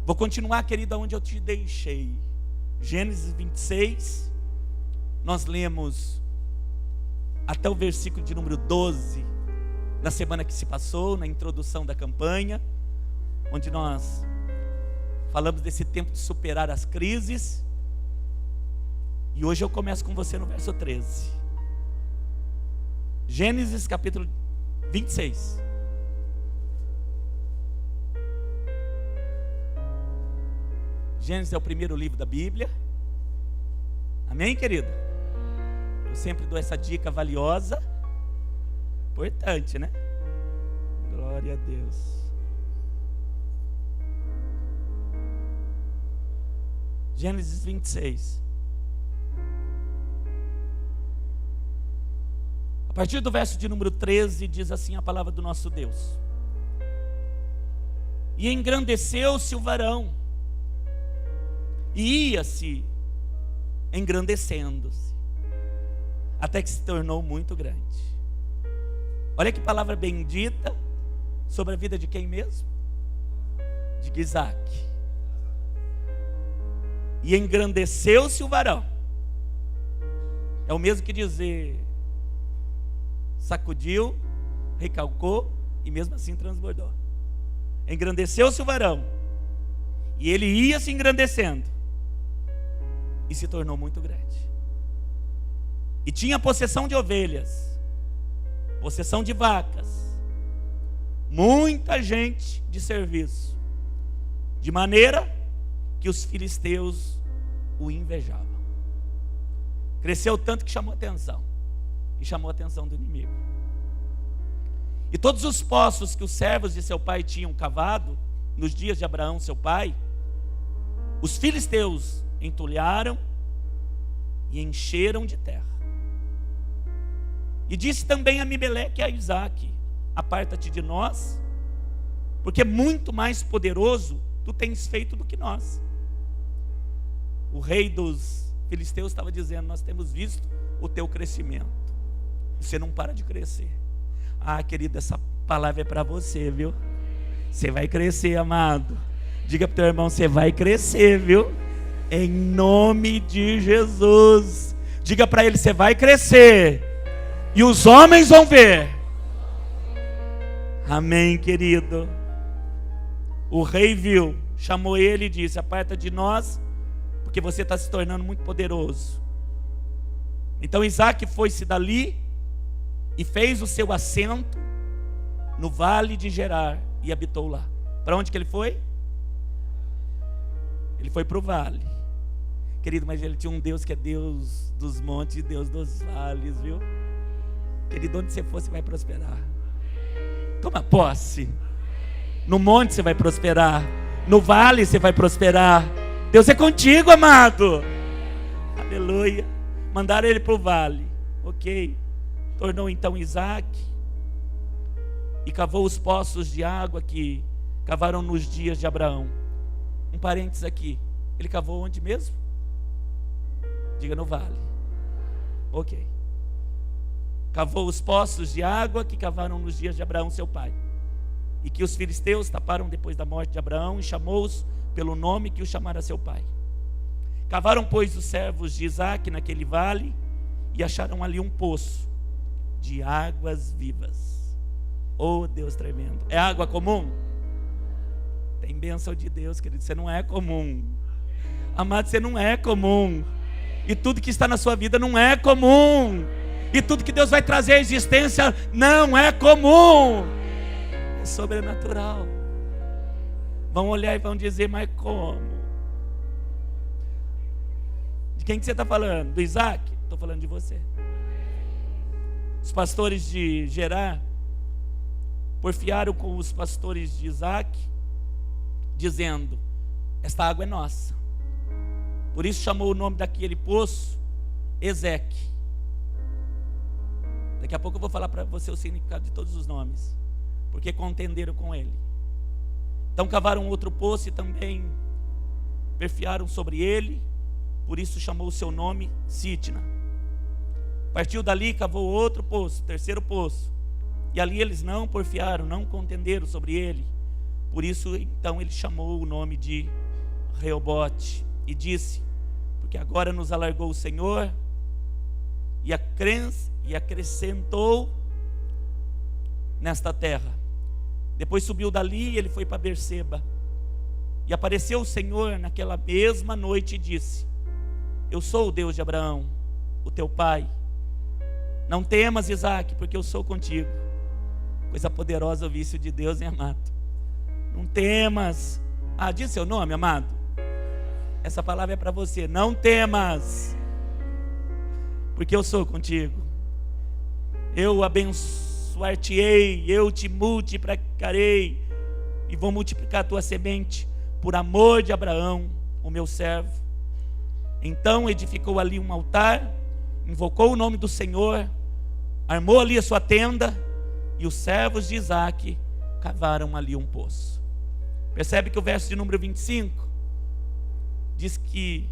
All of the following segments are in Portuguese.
Vou continuar, querida, onde eu te deixei. Gênesis 26, nós lemos até o versículo de número 12, na semana que se passou, na introdução da campanha, onde nós falamos desse tempo de superar as crises. E hoje eu começo com você no verso 13. Gênesis capítulo 26. Gênesis é o primeiro livro da Bíblia. Amém, querido? Eu sempre dou essa dica valiosa. Importante, né? Glória a Deus. Gênesis 26. A partir do verso de número 13, diz assim a palavra do nosso Deus: E engrandeceu-se o varão, e ia-se engrandecendo-se, até que se tornou muito grande. Olha que palavra bendita sobre a vida de quem mesmo? De Isaac. E engrandeceu-se o varão. É o mesmo que dizer, sacudiu, recalcou e mesmo assim transbordou. Engrandeceu-se o varão, e ele ia se engrandecendo e se tornou muito grande. E tinha possessão de ovelhas, possessão de vacas, muita gente de serviço, de maneira que os filisteus o invejavam. Cresceu tanto que chamou atenção, e chamou a atenção do inimigo. E todos os poços que os servos de seu pai tinham cavado nos dias de Abraão, seu pai, os filisteus entulharam e encheram de terra. E disse também a Abimeleque e a Isaque: aparta-te de nós, porque muito mais poderoso tu tens feito do que nós. O rei dos filisteus estava dizendo: nós temos visto o teu crescimento, você não para de crescer. Ah, querido, essa palavra é para você, viu? Você vai crescer, amado. Diga para o teu irmão: você vai crescer, viu? Em nome de Jesus. Diga para ele: você vai crescer, e os homens vão ver. Amém, querido. O rei viu, chamou ele e disse: aparta de nós, porque você está se tornando muito poderoso. Então Isaac foi-se dali e fez o seu assento no vale de Gerar e habitou lá. Para onde que ele foi? Ele foi para o vale. Querido, mas ele tinha um Deus que é Deus dos montes e Deus dos vales, viu? Querido, onde você for, você vai prosperar. Toma posse. No monte você vai prosperar, no vale você vai prosperar. Deus é contigo, amado. Aleluia. Mandaram ele para o vale. Ok. Tornou então Isaac e cavou os poços de água que cavaram nos dias de Abraão. Um parênteses aqui. Ele cavou onde mesmo? Diga: no vale. Ok. Cavou os poços de água que cavaram nos dias de Abraão, seu pai, e que os filisteus taparam depois da morte de Abraão, e chamou-os pelo nome que o chamara seu pai. Cavaram, pois, os servos de Isaac naquele vale, e acharam ali um poço de águas vivas. Oh, Deus tremendo. É água comum? Tem bênção de Deus, querido. Você não é comum. Amado, você não é comum. E tudo que está na sua vida não é comum. E tudo que Deus vai trazer à existência não é comum. É sobrenatural. Vão olhar e vão dizer: mas como? De quem que você está falando? Do Isaac? Estou falando de você. Os pastores de Gerar porfiaram com os pastores de Isaac, dizendo: esta água é nossa. Por isso chamou o nome daquele poço Ezeque. Daqui a pouco eu vou falar para você o significado de todos os nomes, porque contenderam com ele. Então cavaram outro poço e também perfiaram sobre ele, por isso chamou o seu nome Sitna. Partiu dali e cavou outro poço, terceiro poço, e ali eles não porfiaram, não contenderam sobre ele, Por isso, então, ele chamou o nome de Reobote e disse: porque agora nos alargou o Senhor e acrescentou nesta terra. Depois subiu dali e ele foi para Berseba. E apareceu o Senhor naquela mesma noite e disse: eu sou o Deus de Abraão, o teu pai. Não temas, Isaque, porque eu sou contigo. Coisa poderosa ouvir isso de Deus, hein, amado? Não temas. Diz seu nome, amado. Essa palavra é para você. Não temas, porque eu sou contigo. Eu abençoar-te-ei, eu te multiplicarei e vou multiplicar a tua semente por amor de Abraão, o meu servo. Então edificou ali um altar, invocou o nome do Senhor, armou ali a sua tenda, e os servos de Isaque cavaram ali um poço. Percebe que o verso de número 25 diz que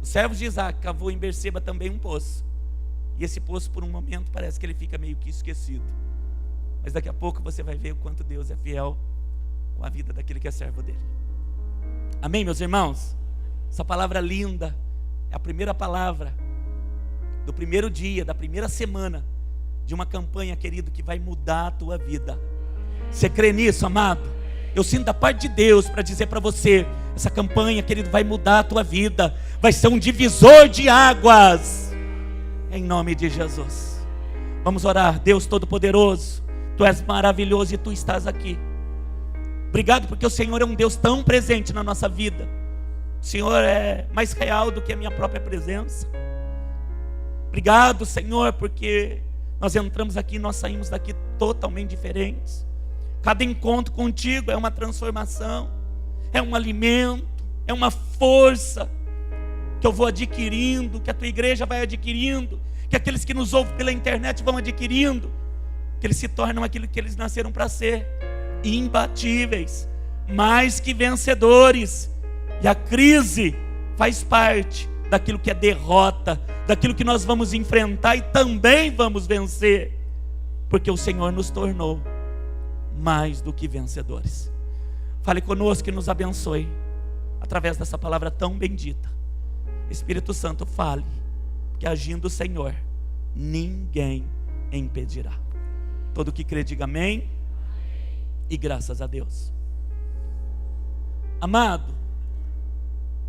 os servos de Isaque cavou em Berseba também um poço. E esse poço, por um momento, parece que ele fica meio que esquecido. Mas daqui a pouco você vai ver o quanto Deus é fiel com a vida daquele que é servo dele. Amém, meus irmãos? Essa palavra linda é a primeira palavra do primeiro dia, da primeira semana de uma campanha, querido, que vai mudar a tua vida. Você crê nisso, amado? Eu sinto da parte de Deus para dizer para você: essa campanha, querido, vai mudar a tua vida. Vai ser um divisor de águas, em nome de Jesus. Vamos orar. Deus Todo-Poderoso, Tu és maravilhoso e Tu estás aqui. Obrigado porque o Senhor é um Deus tão presente na nossa vida. O Senhor é mais real do que a minha própria presença. Obrigado, Senhor, porque nós entramos aqui e nós saímos daqui totalmente diferentes. Cada encontro contigo é uma transformação, é um alimento, é uma força que eu vou adquirindo, que a tua igreja vai adquirindo, que aqueles que nos ouvem pela internet vão adquirindo, que eles se tornam aquilo que eles nasceram para ser: imbatíveis, mais que vencedores. E a crise faz parte daquilo que é derrota, daquilo que nós vamos enfrentar e também vamos vencer, porque o Senhor nos tornou mais do que vencedores. Fale conosco e nos abençoe através dessa palavra tão bendita. Espírito Santo, fale, porque agindo o Senhor, ninguém impedirá. Todo que crê, diga amém. E graças a Deus. Amado,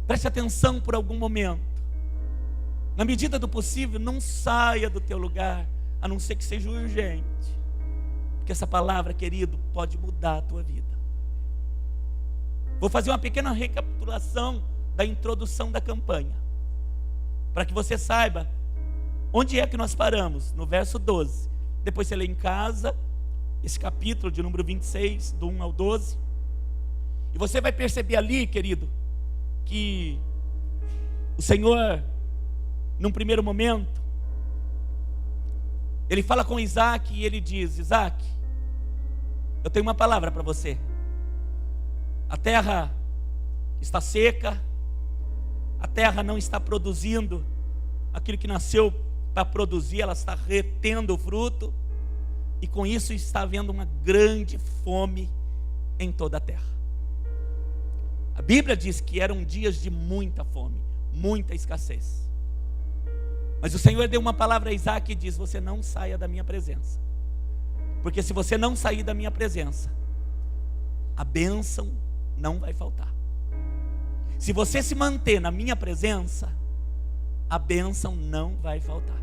preste atenção por algum momento. Na medida do possível, não saia do teu lugar, a não ser que seja urgente, porque essa palavra, querido, pode mudar a tua vida. Vou fazer uma pequena recapitulação da introdução da campanha, para que você saiba onde é que nós paramos. No verso 12. Depois você lê em casa esse capítulo de número 26, do 1 ao 12, e você vai perceber ali, querido, que o Senhor, num primeiro momento, Ele fala com Isaque e Ele diz: Isaque, eu tenho uma palavra para você. A terra está seca, a terra não está produzindo aquilo que nasceu para produzir, ela está retendo o fruto, e com isso está havendo uma grande fome em toda a terra. A Bíblia diz que eram dias de muita fome, muita escassez. Mas o Senhor deu uma palavra a Isaque e diz: você não saia da minha presença, porque se você não sair da minha presença, a bênção não vai faltar. Se você se manter na minha presença, a bênção não vai faltar.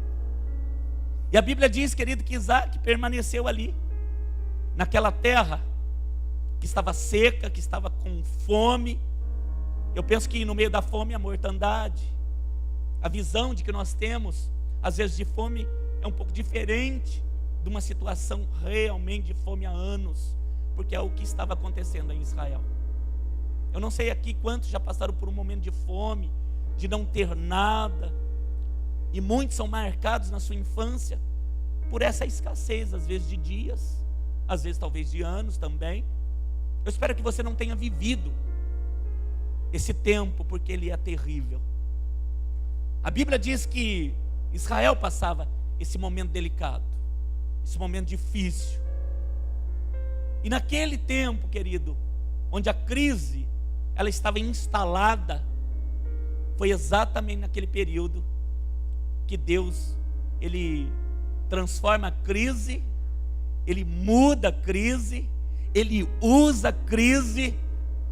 E a Bíblia diz, querido, que Isaque permaneceu ali, naquela terra que estava seca, que estava com fome. Eu penso que no meio da fome, a mortandade. A visão de que nós temos, às vezes, de fome é um pouco diferente de uma situação realmente de fome há anos, porque é o que estava acontecendo em Israel. Eu não sei aqui quantos já passaram por um momento de fome, de não ter nada, e muitos são marcados na sua infância por essa escassez, às vezes de dias, às vezes talvez de anos também. Eu espero que você não tenha vivido esse tempo, porque ele é terrível. A Bíblia diz que Israel passava esse momento delicado, esse momento difícil. E naquele tempo, querido, onde a crise ela estava instalada, foi exatamente naquele período que Deus, Ele transforma a crise, Ele muda a crise, Ele usa a crise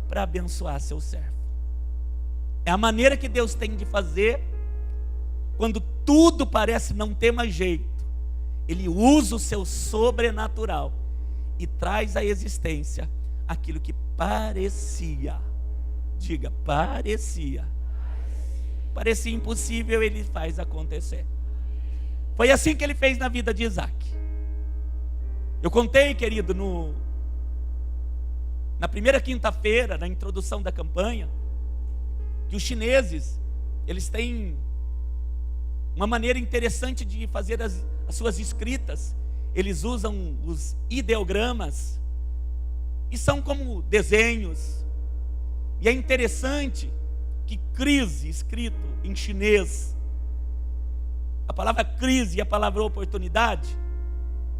para abençoar seu servo. É a maneira que Deus tem de fazer quando tudo parece não ter mais jeito. Ele usa o seu sobrenatural e traz à existência aquilo que parecia, diga, parecia impossível, Ele faz acontecer. Foi assim que Ele fez na vida de Isaac. Eu contei, querido, na primeira quinta-feira, na introdução da campanha, que os chineses, eles têm uma maneira interessante de fazer as suas escritas. Eles usam os ideogramas, e são como desenhos. E é interessante que crise, escrito em chinês, a palavra crise e a palavra oportunidade,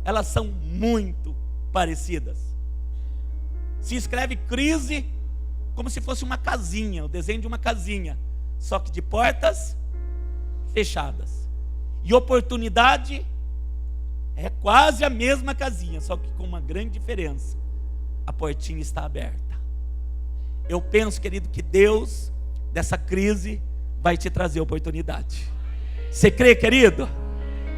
elas são muito parecidas. Se escreve crise como se fosse uma casinha, o desenho de uma casinha, só que de portas fechadas. E oportunidade é quase a mesma casinha, só que com uma grande diferença: a portinha está aberta. Eu penso, querido, que Deus, dessa crise, vai te trazer oportunidade. Você crê, querido?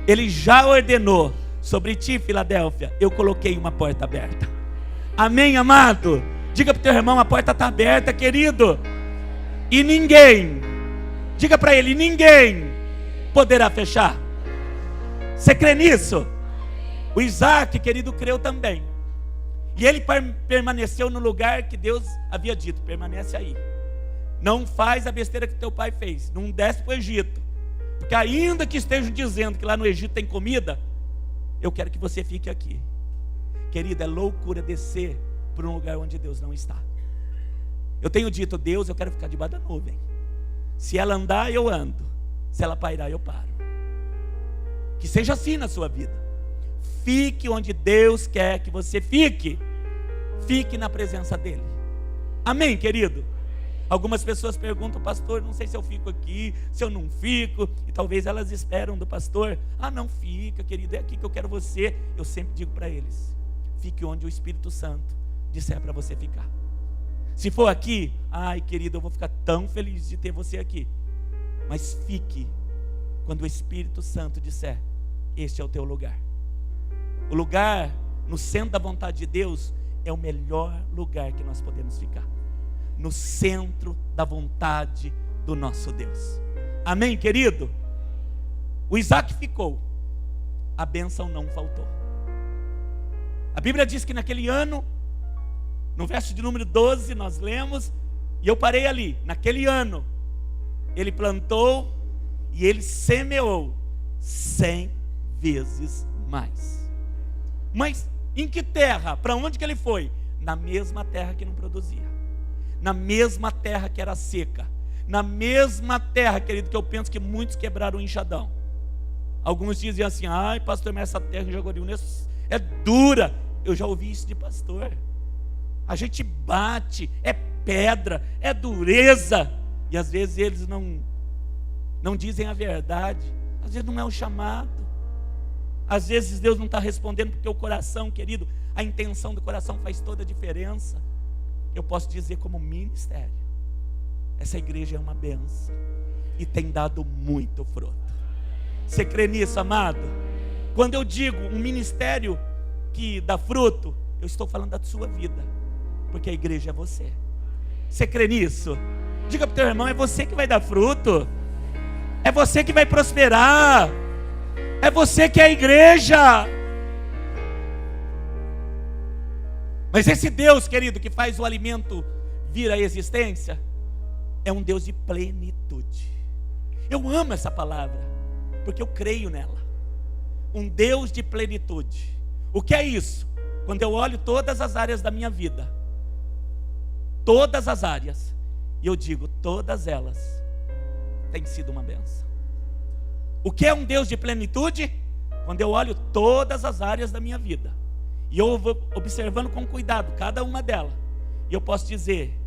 Ele já ordenou sobre ti, Filadélfia: eu coloquei uma porta aberta. Amém, amado? Diga para o teu irmão: a porta está aberta, querido, e ninguém, diga para ele, ninguém poderá fechar. Você crê nisso? O Isaac, querido, creu também. E ele permaneceu no lugar que Deus havia dito: permanece aí. Não faz a besteira que teu pai fez. Não desce para o Egito. Porque ainda que estejam dizendo que lá no Egito tem comida, eu quero que você fique aqui. Querido, é loucura descer para um lugar onde Deus não está. Eu tenho dito: Deus, eu quero ficar debaixo da nuvem. Se ela andar, eu ando. Se ela pairar, eu paro. Que seja assim na sua vida. Fique onde Deus quer que você fique. Fique na presença dEle. Amém, querido? Algumas pessoas perguntam: pastor, não sei se eu fico aqui, se eu não fico. E talvez elas esperam do pastor: ah, não fica, querido, é aqui que eu quero você. Eu sempre digo para eles: fique onde o Espírito Santo disser para você ficar. Se for aqui, ai, querido, eu vou ficar tão feliz de ter você aqui. Mas fique quando o Espírito Santo disser: este é o teu lugar. O lugar no centro da vontade de Deus é o melhor lugar que nós podemos ficar. No centro da vontade do nosso Deus. Amém, querido? O Isaac ficou, a bênção não faltou. A Bíblia diz que naquele ano, no verso de número 12, nós lemos, e eu parei ali: naquele ano, ele plantou e ele semeou 100 vezes mais. Mas em que terra? Para onde que ele foi? Na mesma terra que não produzia, na mesma terra que era seca, na mesma terra, querido, que eu penso que muitos quebraram o enxadão. Alguns diziam assim: ai, pastor, mas essa terra em Jaguariúna é dura. Eu já ouvi isso de pastor. A gente bate, é pedra, é dureza. E às vezes eles não dizem a verdade. Às vezes não é o chamado. Às vezes Deus não está respondendo, porque o coração, querido, a intenção do coração faz toda a diferença. Eu posso dizer como ministério, essa igreja é uma bênção e tem dado muito fruto. Você crê nisso, amado? Quando eu digo um ministério que dá fruto, eu estou falando da sua vida, porque a igreja é você. Você crê nisso? Diga para o teu irmão: é você que vai dar fruto, é você que vai prosperar, é você que é a igreja. Mas esse Deus, querido, que faz o alimento vir à existência, é um Deus de plenitude. Eu amo essa palavra, porque eu creio nela. Um Deus de plenitude. O que é isso? Quando eu olho todas as áreas da minha vida, todas as áreas, e eu digo: todas elas têm sido uma bênção. O que é um Deus de plenitude? Quando eu olho todas as áreas da minha vida E eu vou observando com cuidado cada uma delas. E eu posso dizer: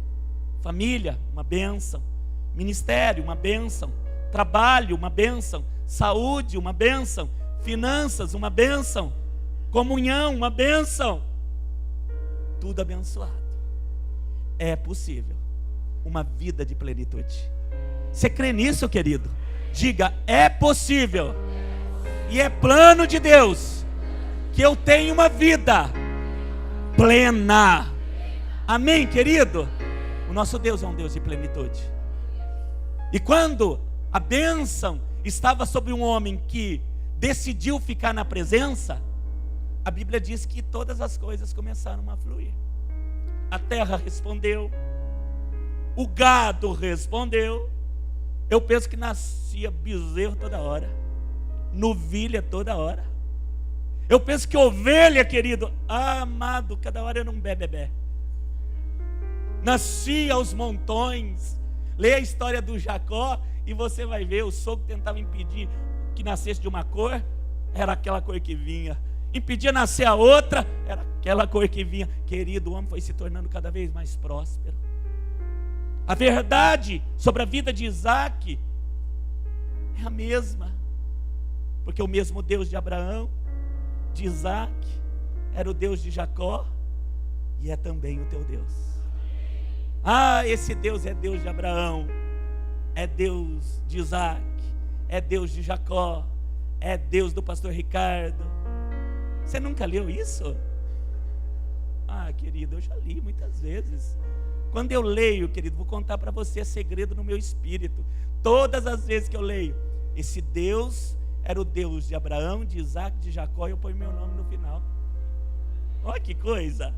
família, uma bênção. Ministério, uma bênção. Trabalho, uma bênção. Saúde, uma bênção. Finanças, uma bênção. Comunhão, uma bênção. Tudo abençoado. É possível uma vida de plenitude. Você crê nisso, querido? Diga: é possível. E é plano de Deus que eu tenha uma vida plena. Amém, querido? O nosso Deus é um Deus de plenitude. E quando a bênção estava sobre um homem que decidiu ficar na presença, a Bíblia diz que todas as coisas começaram a fluir. A terra respondeu, o gado respondeu. Eu penso que nascia bezerro toda hora, novilha toda hora. Eu penso que ovelha, querido, amado, cada hora era um bebê. Nascia aos montões. Lê a história do Jacó e você vai ver, o sogro tentava impedir que nascesse de uma cor, era aquela cor que vinha. Impedia nascer a outra, era aquela cor que vinha. Querido, o homem foi se tornando cada vez mais próspero. A verdade sobre a vida de Isaac é a mesma, porque o mesmo Deus de Abraão, de Isaac, era o Deus de Jacó e é também o teu Deus. Ah, esse Deus é Deus de Abraão, é Deus de Isaac, é Deus de Jacó, é Deus do pastor Ricardo. Você nunca leu isso? Ah, querido, eu já li muitas vezes. Quando eu leio, querido, vou contar para você, é segredo no meu espírito. Todas as vezes que eu leio, esse Deus era o Deus de Abraão, de Isaac, de Jacó, e eu ponho meu nome no final. Olha que coisa.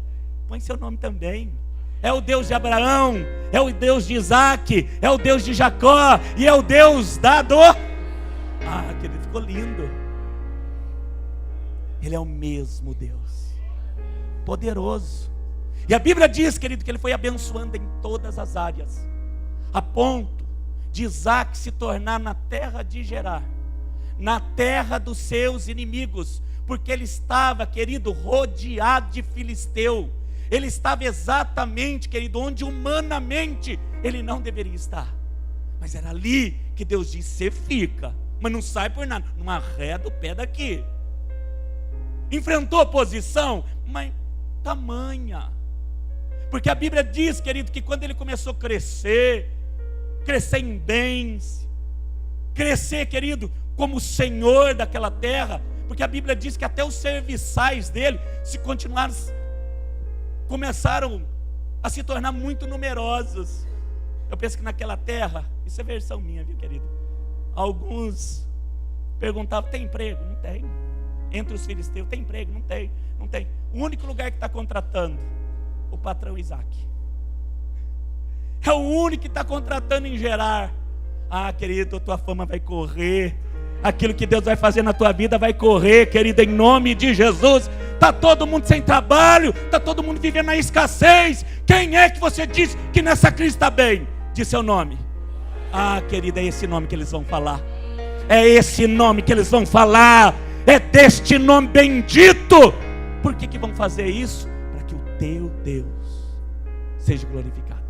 Põe seu nome também. É o Deus de Abraão, é o Deus de Isaac, é o Deus de Jacó, e é o Deus dado. Ah, querido, ficou lindo. Ele é o mesmo Deus, poderoso. E a Bíblia diz, querido, que ele foi abençoando em todas as áreas, a ponto de Isaac se tornar na terra de Gerar, na terra dos seus inimigos, porque ele estava, querido, rodeado de filisteu. Ele estava exatamente, querido, onde humanamente ele não deveria estar. Mas era ali que Deus disse: você fica, mas não sai por nada, não arreda o pé daqui. Enfrentou oposição, mas tamanha. Porque a Bíblia diz, querido, que quando ele começou a crescer em bens, crescer, querido, como senhor daquela terra, porque a Bíblia diz que até os serviçais dele começaram a se tornar muito numerosos. Eu penso que naquela terra, isso é versão minha, viu, querido? Alguns perguntavam: tem emprego? Não tem. Entre os filisteus, tem emprego? Não tem, não tem. O único lugar que está contratando, o patrão Isaac. É o único que está contratando em Gerar. Ah, querido, a tua fama vai correr. Aquilo que Deus vai fazer na tua vida vai correr, querido, em nome de Jesus. Está todo mundo sem trabalho, está todo mundo vivendo na escassez. Quem é que você diz que nessa crise está bem? Diz seu nome. Ah, querido, é esse nome que eles vão falar. É esse nome que eles vão falar. É deste nome bendito. Por que vão fazer isso? Para que o teu Deus seja glorificado.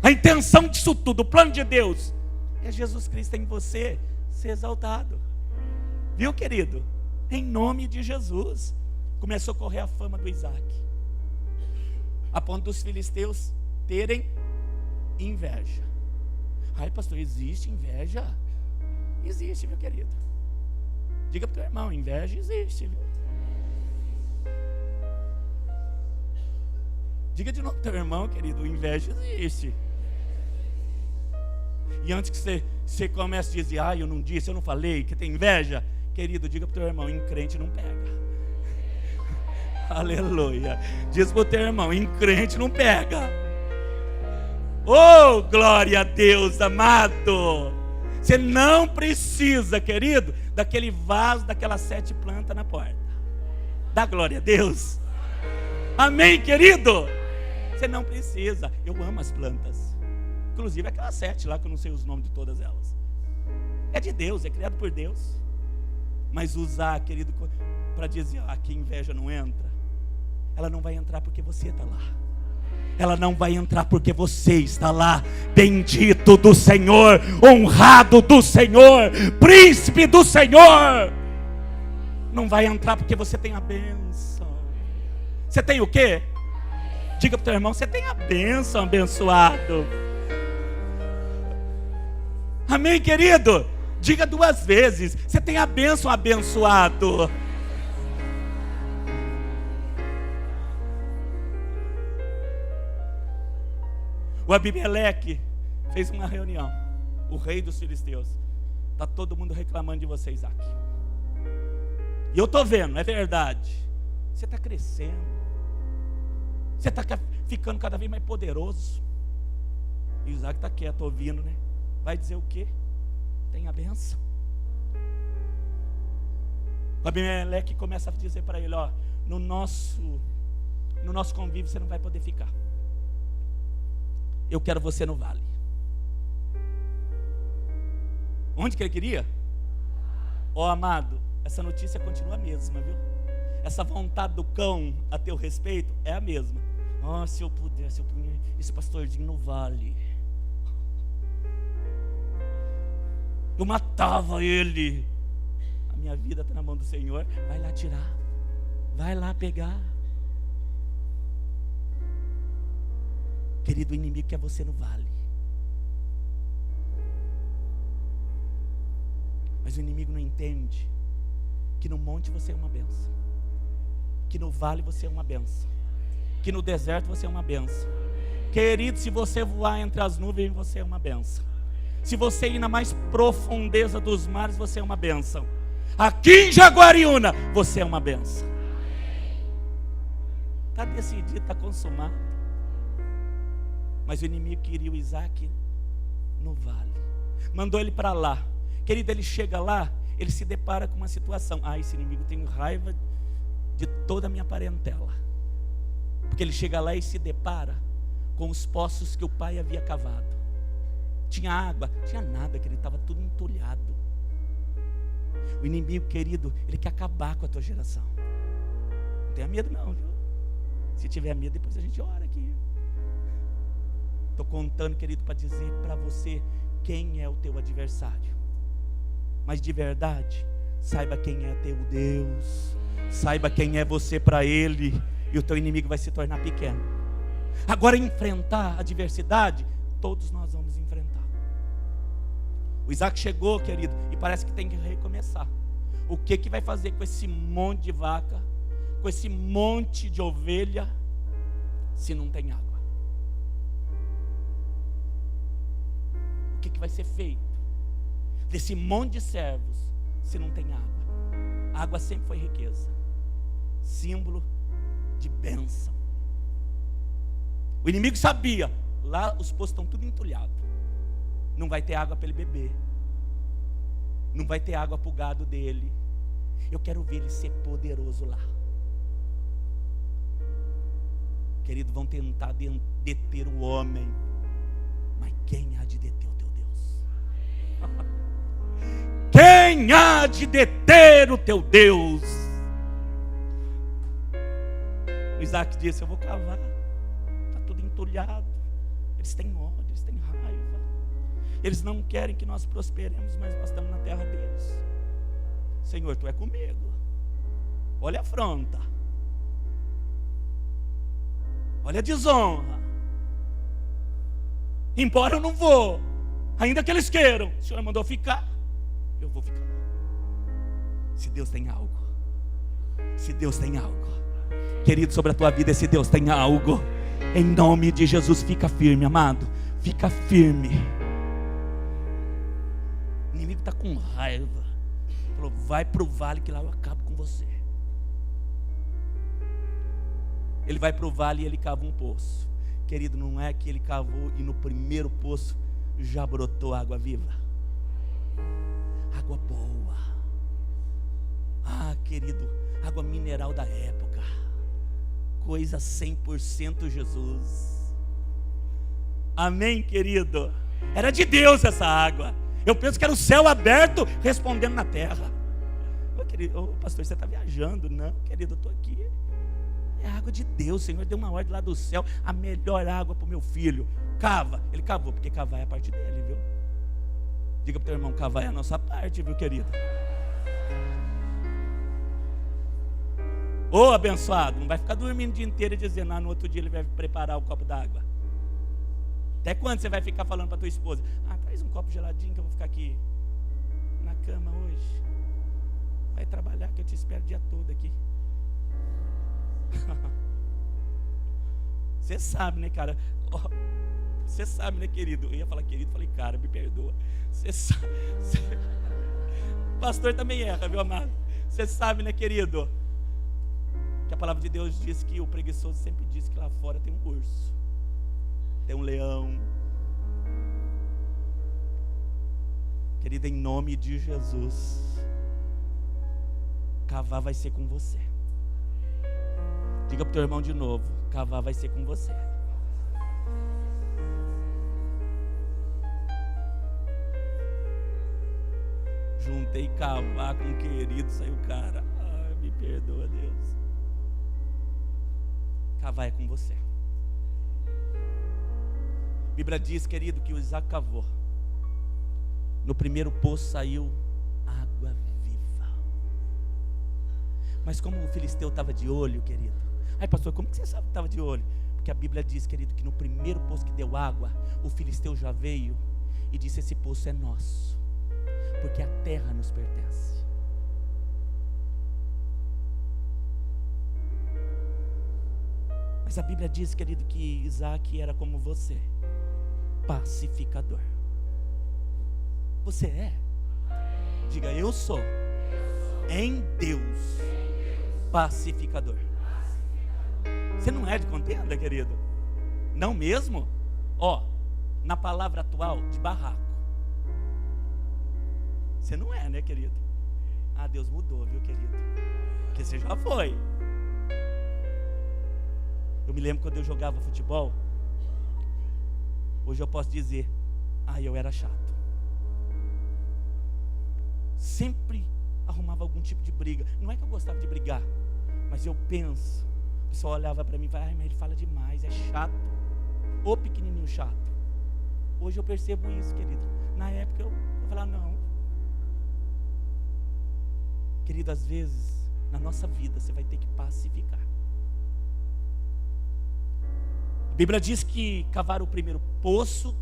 A intenção disso tudo, o plano de Deus, é Jesus Cristo em você ser exaltado. Viu, querido? Em nome de Jesus. Começou a correr a fama do Isaac, a ponto dos filisteus terem inveja. Ai, pastor, existe inveja? Existe, meu querido. Diga para o teu irmão: inveja existe, viu? Diga de novo para o teu irmão, querido: inveja existe. E antes que você comece a dizer: eu não disse, eu não falei, que tem inveja, querido, diga para o teu irmão: crente não pega. Aleluia. Diz para o teu irmão: crente não pega. Oh, glória a Deus, amado. Você não precisa, querido, daquele vaso, daquelas 7 plantas na porta. Dá glória a Deus. Amém, querido? Você não precisa. Eu amo as plantas. Inclusive aquelas 7 lá, que eu não sei os nomes de todas elas. É de Deus, é criado por Deus. mas usar, querido, para dizer que inveja não entra. Ela não vai entrar porque você está lá. Ela não vai entrar porque você está lá. Bendito do Senhor, honrado do Senhor, príncipe do Senhor. Não vai entrar porque você tem a bênção. Você tem o quê? Diga para o teu irmão, você tem a bênção, abençoado. Amém, querido? Diga 2 vezes, você tem a bênção, abençoado. O Abimeleque fez uma reunião, o rei dos filisteus. Está todo mundo reclamando de você, Isaac. E eu estou vendo, é verdade. Você está crescendo. Você está ficando cada vez mais poderoso. E Isaac está quieto, ouvindo, né? Vai dizer o quê? Tem a benção. O Abimeleque começa a dizer para ele, ó, no nosso convívio você não vai poder ficar. Eu quero você no vale. Onde que ele queria? Ó, amado, essa notícia continua a mesma, viu? Essa vontade do cão a teu respeito é a mesma. Se eu pudesse, eu punha esse pastorzinho no vale. Eu matava ele. A minha vida está na mão do Senhor. Vai lá tirar. Vai lá pegar. Querido, o inimigo quer você no vale. Mas o inimigo não entende que no monte você é uma benção, que no vale você é uma benção, que no deserto você é uma benção. Querido, se você voar entre as nuvens, você é uma benção. Se você ir na mais profundeza dos mares, você é uma benção. Aqui em Jaguariúna, você é uma benção. Está decidido, está consumado. Mas o inimigo queria o Isaac no vale. Mandou ele para lá. Querido, ele chega lá, ele se depara com uma situação. Esse inimigo tem raiva de toda a minha parentela. Porque ele chega lá e se depara com os poços que o pai havia cavado. Tinha água, tinha nada, que ele estava tudo entulhado. O inimigo, querido, ele quer acabar com a tua geração. Não tenha medo não, viu? Se tiver medo, depois a gente ora aqui. Estou contando, querido, para dizer para você quem é o teu adversário. Mas de verdade, saiba quem é teu Deus. Saiba quem é você para Ele. E o teu inimigo vai se tornar pequeno. Agora, enfrentar a adversidade, todos nós vamos enfrentar. O Isaac chegou, querido, e parece que tem que recomeçar. O que vai fazer com esse monte de vaca, com esse monte de ovelha, se não tem água? O que vai ser feito desse monte de servos, se não tem água? A água sempre foi riqueza, símbolo de bênção. O inimigo sabia, lá os poços estão tudo entulhados. Não vai ter água para ele beber. Não vai ter água para o gado dele. Eu quero ver ele ser poderoso lá. Querido, vão tentar deter o homem. Mas quem há de deter o teu Deus? Quem há de deter o teu Deus? O Isaac disse, eu vou cavar. Está tudo entulhado. Eles têm ódio, eles têm raiva. Eles não querem que nós prosperemos, mas nós estamos na terra deles. Senhor, tu é comigo. Olha a afronta. Olha a desonra. Embora eu não vou, ainda que eles queiram, o Senhor mandou ficar, eu vou ficar. Se Deus tem algo, se Deus tem algo, querido, sobre a tua vida, se Deus tem algo, em nome de Jesus, fica firme, amado. Fica firme. O inimigo está com raiva. Falou, vai para o vale que lá eu acabo com você. Ele vai para o vale e ele cava um poço. Querido, não é que ele cavou e no primeiro poço já brotou água viva. Água boa. Querido, água mineral da época. Coisa 100% Jesus. Amém, querido? Era de Deus essa água. Eu penso que era o céu aberto respondendo na terra. Ô, pastor, você está viajando? Não, querido, eu estou aqui. É água de Deus. O Senhor deu uma ordem lá do céu, a melhor água para o meu filho. Cava. Ele cavou, porque cavar é a parte dele, viu? Diga para o teu irmão, cavar é a nossa parte, viu, querido? Ô, abençoado, não vai ficar dormindo o dia inteiro e dizendo, no outro dia ele vai preparar o copo d'água. Até quando você vai ficar falando para tua esposa, traz um copo geladinho que eu vou ficar aqui na cama hoje. Vai trabalhar que eu te espero o dia todo aqui. Você sabe, né, cara? Você sabe, né, querido? Eu ia falar querido, falei, cara, me perdoa. Você sabe. O pastor também erra, viu, amado? Você sabe, né, querido? Que a palavra de Deus diz que o preguiçoso sempre diz que lá fora tem um urso, tem um leão. Querido, em nome de Jesus, cavar vai ser com você. Diga para o teu irmão de novo, cavar vai ser com você. Juntei cavar com querido, saiu cara. Me perdoa, Deus. Cavar é com você. A Bíblia diz, querido, que o Isaac cavou. No primeiro poço saiu água viva. Mas como o filisteu estava de olho, querido. Pastor, como que você sabe que estava de olho? Porque a Bíblia diz, querido, que no primeiro poço que deu água, o filisteu já veio e disse, esse poço é nosso, porque a terra nos pertence. Mas a Bíblia diz, querido, que Isaac era como você, pacificador. Você é? Diga, eu sou em Deus pacificador. Você não é de contenda, querido? Não mesmo? Na palavra atual, de barraco. Você não é, né, querido? Deus mudou, viu, querido? Porque você já foi. Eu me lembro quando eu jogava futebol. Hoje eu posso dizer, eu era chato. Sempre arrumava algum tipo de briga. Não é que eu gostava de brigar, mas eu penso, o pessoal olhava para mim e falava, mas ele fala demais, é chato. Ô pequenininho chato. Hoje eu percebo isso, querido. Na época eu falava, não. Querido, às vezes, na nossa vida, você vai ter que pacificar. A Bíblia diz que cavaram o primeiro poço,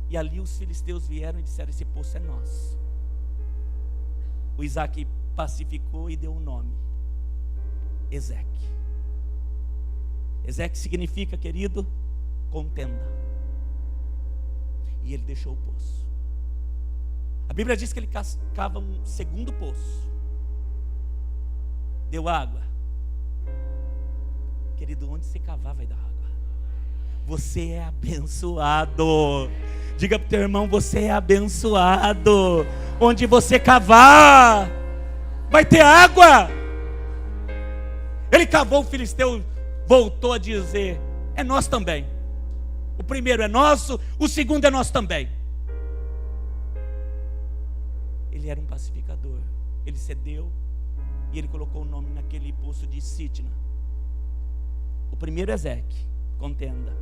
e ali os filisteus vieram e disseram, esse poço é nosso. O Isaac pacificou e deu um nome, Ezeque. Ezeque significa, querido, contenda. E ele deixou o poço. A Bíblia diz que ele cava um segundo poço. Deu água. Querido, onde você cavar vai dar água. Você é abençoado. Diga para o teu irmão, você é abençoado. Onde você cavar, vai ter água. Ele cavou, o filisteu voltou a dizer, é nosso também. O primeiro é nosso, o segundo é nosso também. Ele era um pacificador. Ele cedeu e ele colocou o nome naquele poço de Sitna. O primeiro Ezeque, contenda.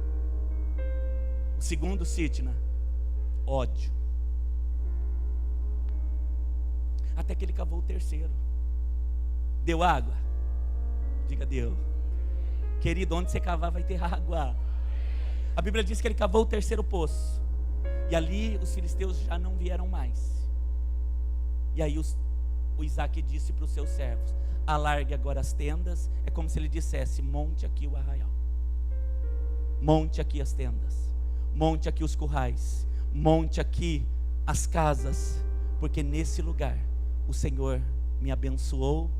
O segundo Sitna, ódio. Até que ele cavou o terceiro. Deu água? Diga, deu. Querido, onde você cavar vai ter água. A Bíblia diz que ele cavou o terceiro poço. E ali os filisteus já não vieram mais. E aí o Isaac disse para os seus servos, alargue agora as tendas. É como se ele dissesse, monte aqui o arraial. Monte aqui as tendas. Monte aqui os currais. Monte aqui as casas. Porque nesse lugar o Senhor me abençoou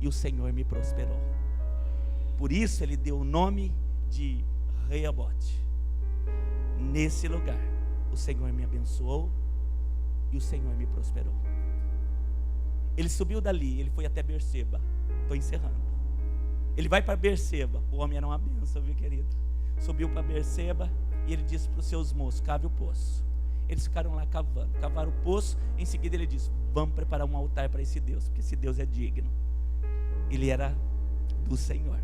e o Senhor me prosperou. Por isso ele deu o nome de Reobote. Nesse lugar o Senhor me abençoou e o Senhor me prosperou. Ele subiu dali, ele foi até Berseba. Estou encerrando. Ele vai para Berseba. O homem era uma bênção, viu, querido? Subiu para Berseba e ele disse para os seus moços, cave o poço. Eles ficaram lá cavando, cavaram o poço. Em seguida ele disse, vamos preparar um altar para esse Deus, porque esse Deus é digno. Ele era do Senhor.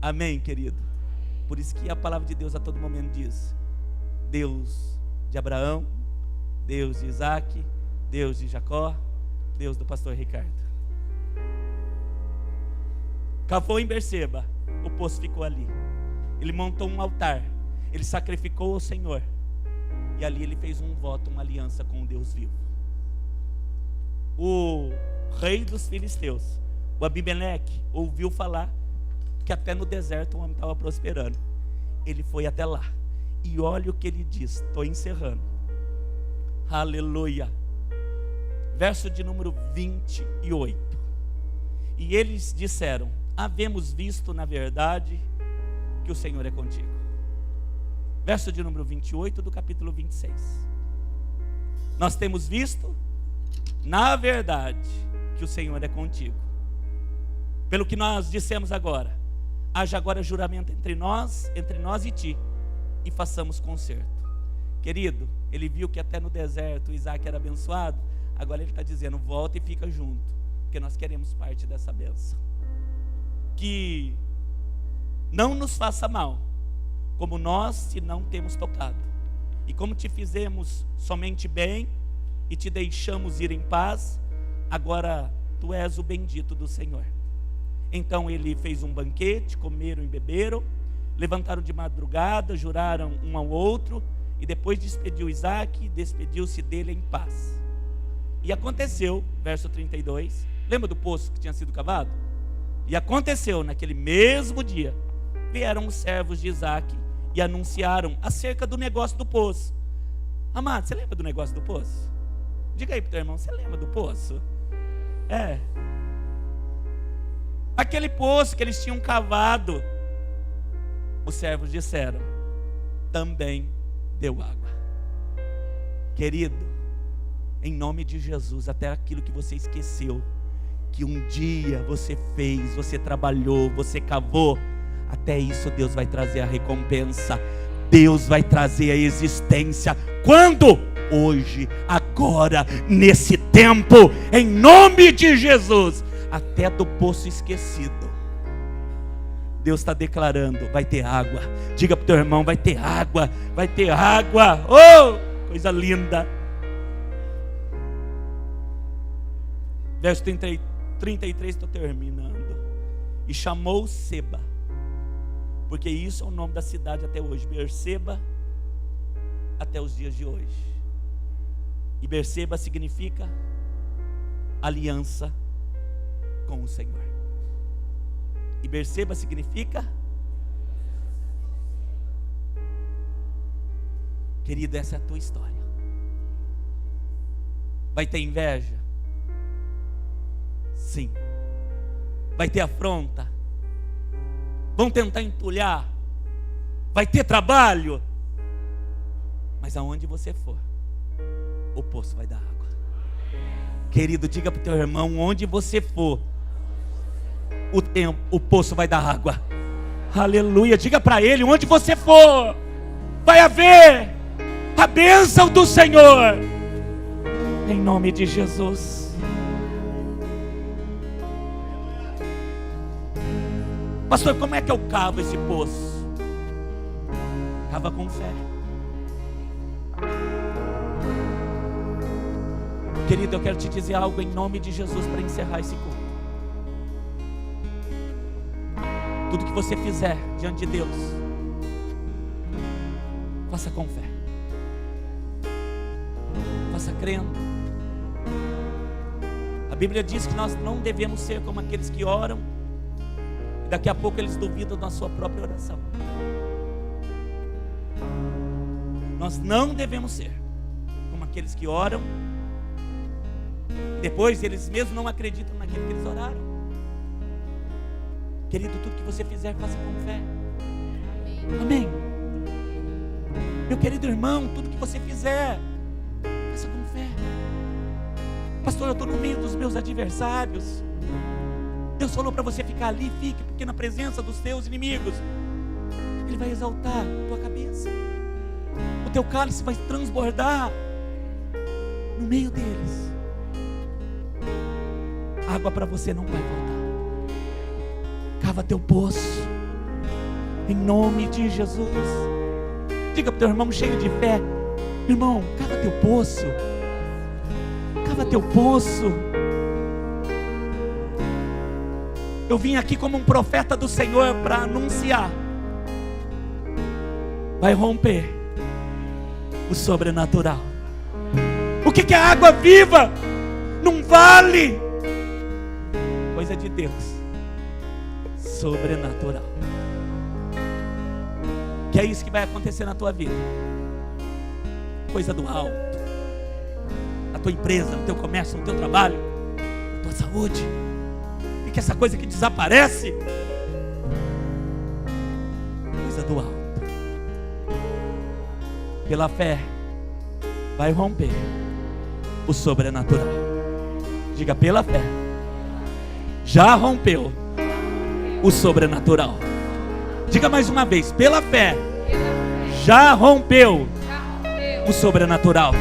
Amém, querido? Por isso que a palavra de Deus a todo momento diz: Deus de Abraão, Deus de Isaac, Deus de Jacó, Deus do pastor Ricardo. Cavou em Berseba, o poço ficou ali. Ele montou um altar, ele sacrificou ao Senhor, e ali ele fez um voto, uma aliança com o Deus vivo. O rei dos filisteus, o Abimeleque, ouviu falar que até no deserto o homem estava prosperando. Ele foi até lá, e olha o que ele diz, estou encerrando. Aleluia. Verso de número 28. E eles disseram: havemos visto na verdade que o Senhor é contigo. Verso de número 28 do capítulo 26. Nós temos visto na verdade que o Senhor é contigo. Pelo que nós dissemos agora, haja agora juramento entre nós e ti, e façamos concerto. Querido, ele viu que até no deserto Isaac era abençoado. Agora ele está dizendo: volta e fica junto, porque nós queremos parte dessa bênção. Que não nos faça mal, como nós te não temos tocado, e como te fizemos somente bem, e te deixamos ir em paz, agora tu és o bendito do Senhor. Então ele fez um banquete, comeram e beberam, levantaram de madrugada, juraram um ao outro, e depois despediu Isaac, despediu-se dele em paz. E aconteceu, verso 32, lembra do poço que tinha sido cavado? E aconteceu naquele mesmo dia, vieram os servos de Isaac e anunciaram acerca do negócio do poço. Amado, você lembra do negócio do poço? Diga aí para o teu irmão, você lembra do poço? Aquele poço que eles tinham cavado, os servos disseram: também deu água. Querido, em nome de Jesus, até aquilo que você esqueceu, que um dia você fez, você trabalhou, você cavou, até isso Deus vai trazer a recompensa. Deus vai trazer a existência. Quando? Hoje, agora, nesse tempo, em nome de Jesus. Até do poço esquecido, Deus está declarando: vai ter água. Diga para o teu irmão: vai ter água, vai ter água. Oh, coisa linda. Verso 33, estou terminando. E chamou Seba, porque isso é o nome da cidade até hoje, Berseba, até os dias de hoje. E Berseba significa aliança com o Senhor. E Berseba significa, querido, essa é a tua história. Vai ter inveja? Sim. Vai ter afronta? Vão tentar entulhar? Vai ter trabalho? Mas aonde você for, o poço vai dar água. Querido, diga para o teu irmão: onde você for, o poço vai dar água. Aleluia. Diga para ele: onde você for, vai haver a bênção do Senhor, em nome de Jesus. Pastor, como é que eu cavo esse poço? Cava com fé. Querido, eu quero te dizer algo em nome de Jesus para encerrar esse culto. Tudo que você fizer diante de Deus, faça com fé, faça crendo. A Bíblia diz que nós não devemos ser como aqueles que oram e daqui a pouco eles duvidam da sua própria oração. Nós não devemos ser como aqueles que oram e depois eles mesmos não acreditam naquilo que eles oraram. Querido, tudo que você fizer, faça com fé. Amém. Meu querido irmão, tudo que você fizer, faça com fé. Pastor, eu estou no meio dos meus adversários. Deus falou para você ficar ali, fique, porque na presença dos teus inimigos Ele vai exaltar a tua cabeça. O teu cálice vai transbordar no meio deles. água para você não vai faltar. Cava teu poço, em nome de Jesus. Diga para o teu irmão cheio de fé: irmão, cava teu poço. Cava teu poço. Eu vim aqui como um profeta do Senhor para anunciar: vai romper o sobrenatural. O que é água viva num vale? Coisa de Deus, sobrenatural. Que é isso que vai acontecer na tua vida. Coisa do alto. Na tua empresa, no teu comércio, no teu trabalho, na tua saúde. E que essa coisa que desaparece, coisa do alto. Pela fé, vai romper o sobrenatural. Diga: pela fé, já rompeu o sobrenatural. Diga mais uma vez: pela fé, já rompeu o sobrenatural.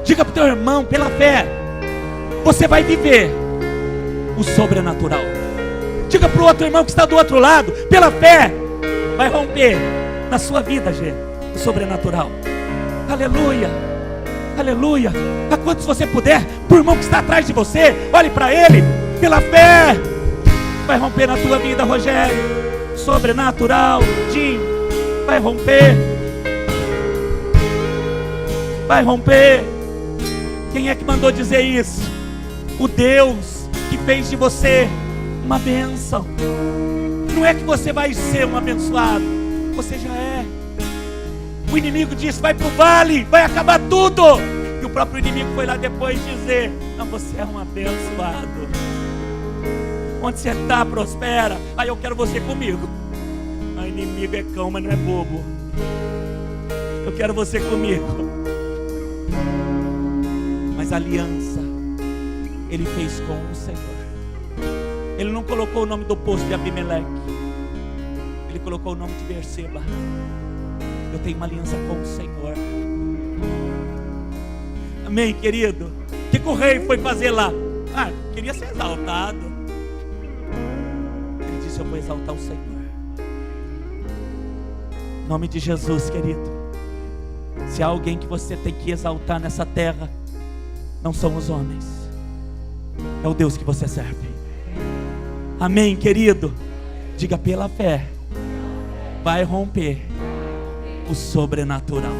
Diga para o teu irmão: pela fé, você vai viver o sobrenatural. Diga para o outro irmão que está do outro lado: pela fé, vai romper na sua vida, gente, o sobrenatural. Aleluia, aleluia. A quantos você puder, para o irmão que está atrás de você, olhe para ele: pela fé, vai romper na tua vida, Rogério. Sobrenatural, Tim, vai romper. Vai romper. Quem é que mandou dizer isso? O Deus que fez de você uma bênção. Não é que você vai ser um abençoado, você já é. O inimigo disse: vai para o vale, vai acabar tudo. E o próprio inimigo foi lá depois dizer: não, você é um abençoado. Onde você está, prospera. Aí eu quero você comigo. O inimigo é cão, mas não é bobo. Eu quero você comigo. Mas a aliança ele fez com o Senhor. Ele não colocou o nome do poço de Abimeleque, ele colocou o nome de Berseba. Eu tenho uma aliança com o Senhor. Amém, querido? O que o rei foi fazer lá? Queria ser exaltado. Ele disse: eu vou exaltar o Senhor. Em nome de Jesus, querido. Se há alguém que você tem que exaltar nessa terra, não são os homens, é o Deus que você serve. Amém, querido? Diga: pela fé, vai romper o sobrenatural.